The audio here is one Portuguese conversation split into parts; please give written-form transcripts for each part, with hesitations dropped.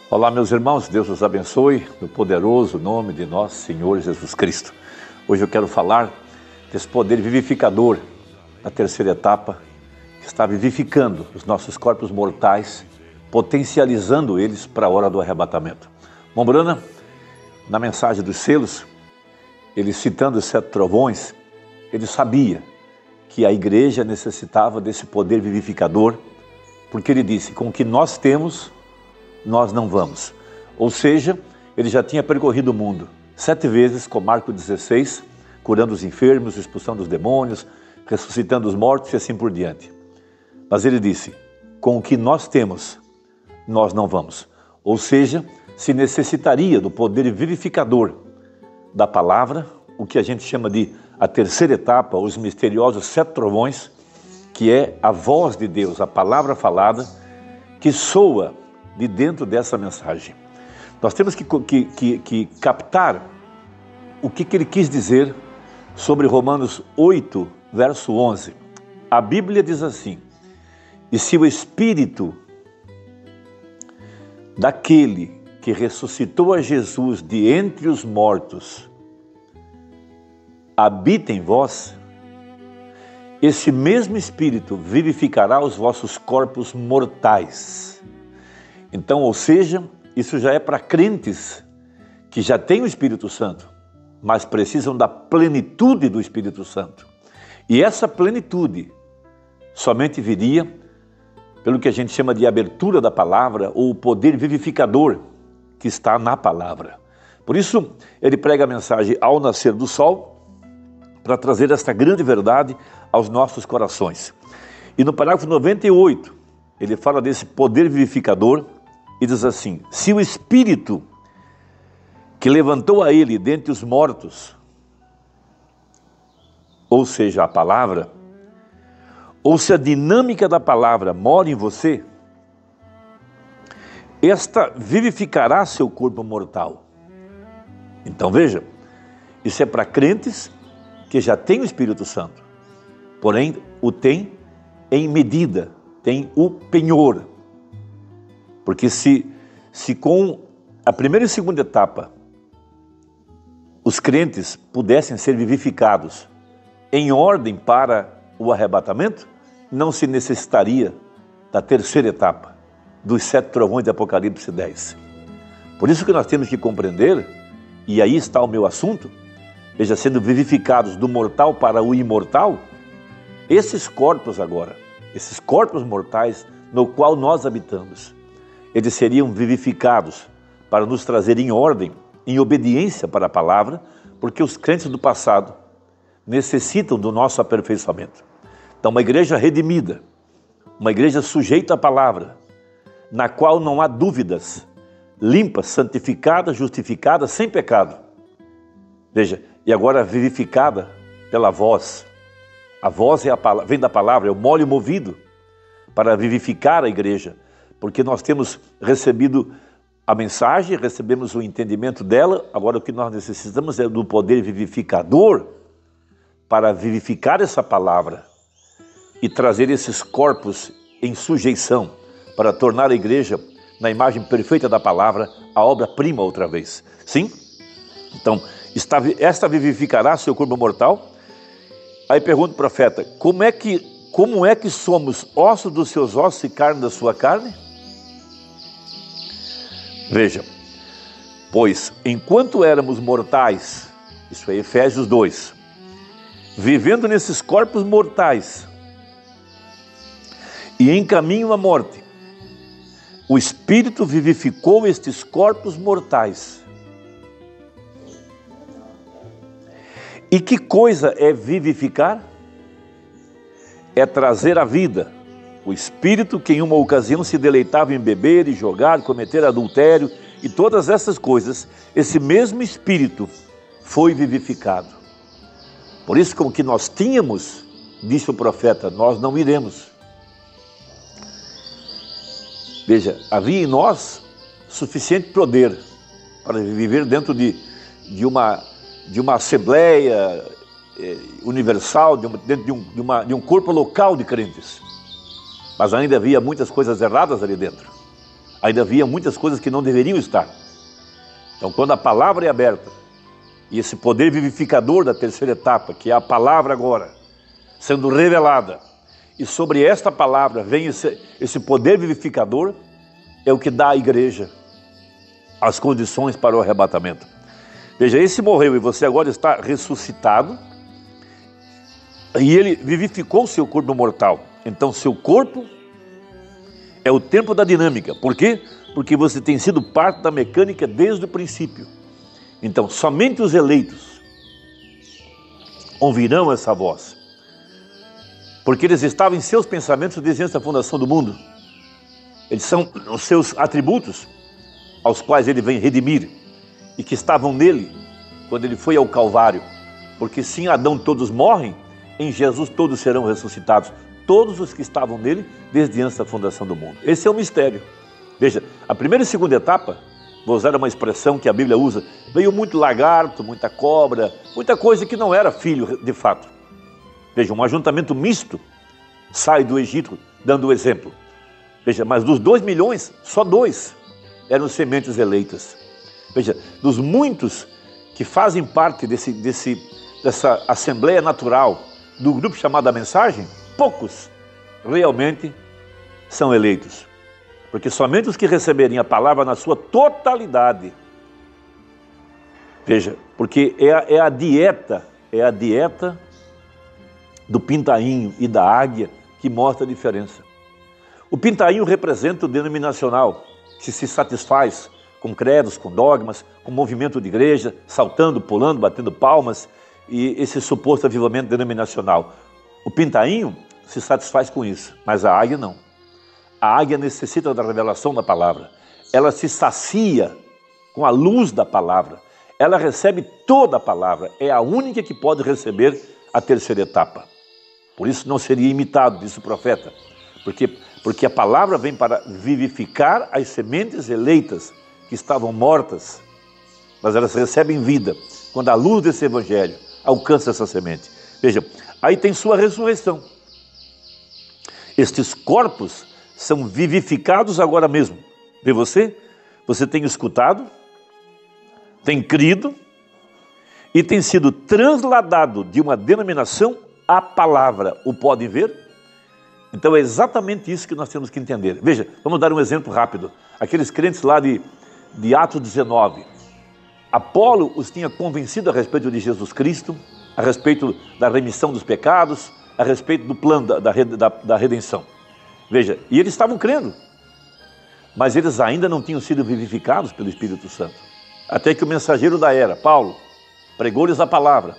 Olá, meus irmãos, Deus os abençoe no poderoso nome de nosso Senhor Jesus Cristo. Hoje eu quero falar desse poder vivificador, a terceira etapa, que está vivificando os nossos corpos mortais, potencializando eles para a hora do arrebatamento. Mombrana, na mensagem dos selos, ele citando os 7 trovões, ele sabia que a igreja necessitava desse poder vivificador, porque ele disse, com o que nós temos, nós não vamos. Ou seja, ele já tinha percorrido o mundo 7 vezes com Marcos 16, curando os enfermos, expulsando os demônios, ressuscitando os mortos e assim por diante. Mas ele disse, com o que nós temos, nós não vamos. Ou seja, se necessitaria do poder vivificador da palavra, o que a gente chama de a terceira etapa, os misteriosos 7 trovões, que é a voz de Deus, a palavra falada, que soa de dentro dessa mensagem. Nós temos que captar o que ele quis dizer sobre Romanos 8, verso 11. A Bíblia diz assim, e se o Espírito daquele que ressuscitou a Jesus de entre os mortos habita em vós, esse mesmo Espírito vivificará os vossos corpos mortais. Então, ou seja, isso já é para crentes que já têm o Espírito Santo, mas precisam da plenitude do Espírito Santo. E essa plenitude somente viria pelo que a gente chama de abertura da palavra ou o poder vivificador que está na palavra. Por isso, ele prega a mensagem ao nascer do sol para trazer esta grande verdade aos nossos corações. E no parágrafo 98, ele fala desse poder vivificador e diz assim, se o Espírito que levantou a ele dentre os mortos, ou seja, a palavra, ou se a dinâmica da palavra mora em você, esta vivificará seu corpo mortal. Então veja, isso é para crentes que já têm o Espírito Santo, porém o tem em medida, tem o penhor. Porque se com a primeira e segunda etapa os crentes pudessem ser vivificados em ordem para o arrebatamento, não se necessitaria da terceira etapa, dos 7 trovões de Apocalipse 10. Por isso que nós temos que compreender, e aí está o meu assunto, veja, sendo vivificados do mortal para o imortal, esses corpos agora, esses corpos mortais no qual nós habitamos, eles seriam vivificados para nos trazer em ordem, em obediência para a palavra, porque os crentes do passado necessitam do nosso aperfeiçoamento. Então, uma igreja redimida, uma igreja sujeita à palavra, na qual não há dúvidas, limpa, santificada, justificada, sem pecado. Veja, e agora vivificada pela voz. A voz vem da palavra, é o mole movido para vivificar a igreja, porque nós temos recebido a mensagem, recebemos o entendimento dela, agora o que nós necessitamos é do poder vivificador para vivificar essa palavra e trazer esses corpos em sujeição para tornar a igreja, na imagem perfeita da palavra, a obra-prima outra vez. Sim? Então, esta vivificará seu corpo mortal. Aí pergunta o profeta, como é que somos ossos dos seus ossos e carne da sua carne? Veja, pois enquanto éramos mortais, isso é Efésios 2, vivendo nesses corpos mortais e em caminho à morte, o Espírito vivificou estes corpos mortais. E que coisa é vivificar? É trazer a vida. O Espírito que em uma ocasião se deleitava em beber e jogar, cometer adultério e todas essas coisas, esse mesmo Espírito foi vivificado. Por isso, como que nós tínhamos, disse o profeta, nós não iremos. Veja, havia em nós suficiente poder para viver dentro de uma assembleia universal, dentro de um corpo local de crentes. Mas ainda havia muitas coisas erradas ali dentro. Ainda havia muitas coisas que não deveriam estar. Então, quando a palavra é aberta, e esse poder vivificador da terceira etapa, que é a palavra agora, sendo revelada, e sobre esta palavra vem esse poder vivificador, é o que dá à igreja as condições para o arrebatamento. Veja, esse morreu e você agora está ressuscitado, e ele vivificou o seu corpo mortal. Então, seu corpo é o tempo da dinâmica. Por quê? Porque você tem sido parte da mecânica desde o princípio. Então, somente os eleitos ouvirão essa voz, porque eles estavam em seus pensamentos desde antes da fundação do mundo. Eles são os seus atributos, aos quais ele vem redimir, e que estavam nele quando ele foi ao Calvário. Porque se em Adão todos morrem, em Jesus todos serão ressuscitados. Todos os que estavam nele desde antes da fundação do mundo. Esse é o mistério. Veja, a primeira e segunda etapa, vou usar uma expressão que a Bíblia usa, veio muito lagarto, muita cobra, muita coisa que não era filho de fato. Veja, um ajuntamento misto sai do Egito, dando o exemplo. Veja, mas dos 2 milhões, só 2 eram sementes eleitas. Veja, dos muitos que fazem parte dessa assembleia natural, do grupo chamado A Mensagem, poucos realmente são eleitos. Porque somente os que receberem a palavra na sua totalidade. Veja, porque é a dieta do pintainho e da águia que mostra a diferença. O pintainho representa o denominacional, que se satisfaz com credos, com dogmas, com movimento de igreja, saltando, pulando, batendo palmas, e esse suposto avivamento denominacional. O pintainho se satisfaz com isso, mas a águia não. A águia necessita da revelação da palavra. Ela se sacia com a luz da palavra. Ela recebe toda a palavra. É a única que pode receber a terceira etapa. Por isso não seria imitado, disse o profeta. Porque a palavra vem para vivificar as sementes eleitas que estavam mortas, mas elas recebem vida quando a luz desse evangelho alcança essa semente. Veja, aí tem sua ressurreição. Estes corpos são vivificados agora mesmo. Vê você? Você tem escutado, tem crido e tem sido transladado de uma denominação à palavra. O podem ver? Então é exatamente isso que nós temos que entender. Veja, vamos dar um exemplo rápido. Aqueles crentes lá de Atos 19. Apolo os tinha convencido a respeito de Jesus Cristo, a respeito da remissão dos pecados, a respeito do plano da redenção. Veja, e eles estavam crendo, mas eles ainda não tinham sido vivificados pelo Espírito Santo. Até que o mensageiro da era, Paulo, pregou-lhes a palavra,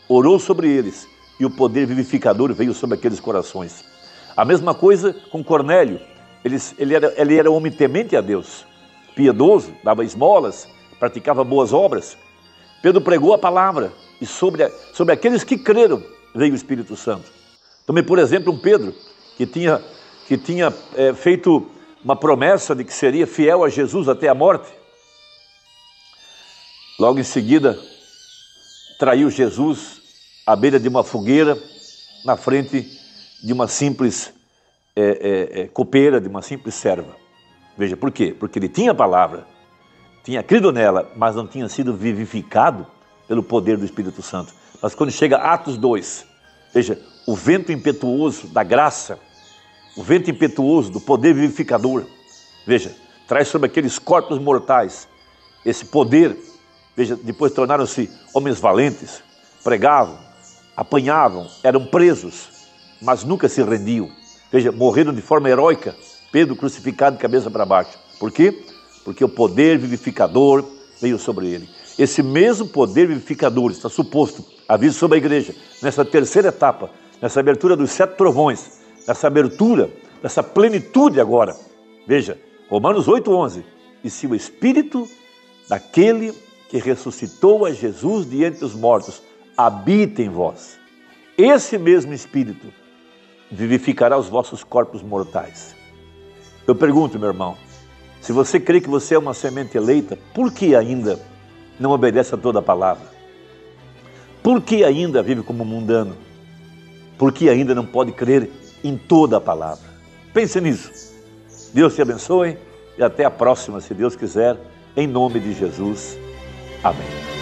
orou sobre eles, e o poder vivificador veio sobre aqueles corações. A mesma coisa com Cornélio. Ele era homem temente a Deus, piedoso, dava esmolas, praticava boas obras. Pedro pregou a palavra, e sobre aqueles que creram veio o Espírito Santo. Tome, por exemplo, um Pedro que tinha feito uma promessa de que seria fiel a Jesus até a morte. Logo em seguida, traiu Jesus à beira de uma fogueira, na frente de uma simples copeira, de uma simples serva. Veja, por quê? Porque ele tinha a palavra, tinha crido nela, mas não tinha sido vivificado pelo poder do Espírito Santo. Mas quando chega Atos 2, veja, o vento impetuoso da graça, o vento impetuoso do poder vivificador, veja, traz sobre aqueles corpos mortais esse poder. Veja, depois tornaram-se homens valentes, pregavam, apanhavam, eram presos, mas nunca se rendiam. Veja, morreram de forma heróica, Pedro crucificado de cabeça para baixo. Por quê? Porque o poder vivificador veio sobre ele. Esse mesmo poder vivificador está suposto a vir sobre a igreja, nessa terceira etapa, nessa abertura dos 7 trovões, nessa abertura, nessa plenitude agora. Veja, Romanos 8:11. E se o Espírito daquele que ressuscitou a Jesus de entre os mortos habita em vós, esse mesmo Espírito vivificará os vossos corpos mortais. Eu pergunto, meu irmão, se você crê que você é uma semente eleita, por que ainda não obedece a toda a palavra? Por que ainda vive como mundano? Por que ainda não pode crer em toda a palavra? Pense nisso. Deus te abençoe e até a próxima, se Deus quiser, em nome de Jesus. Amém.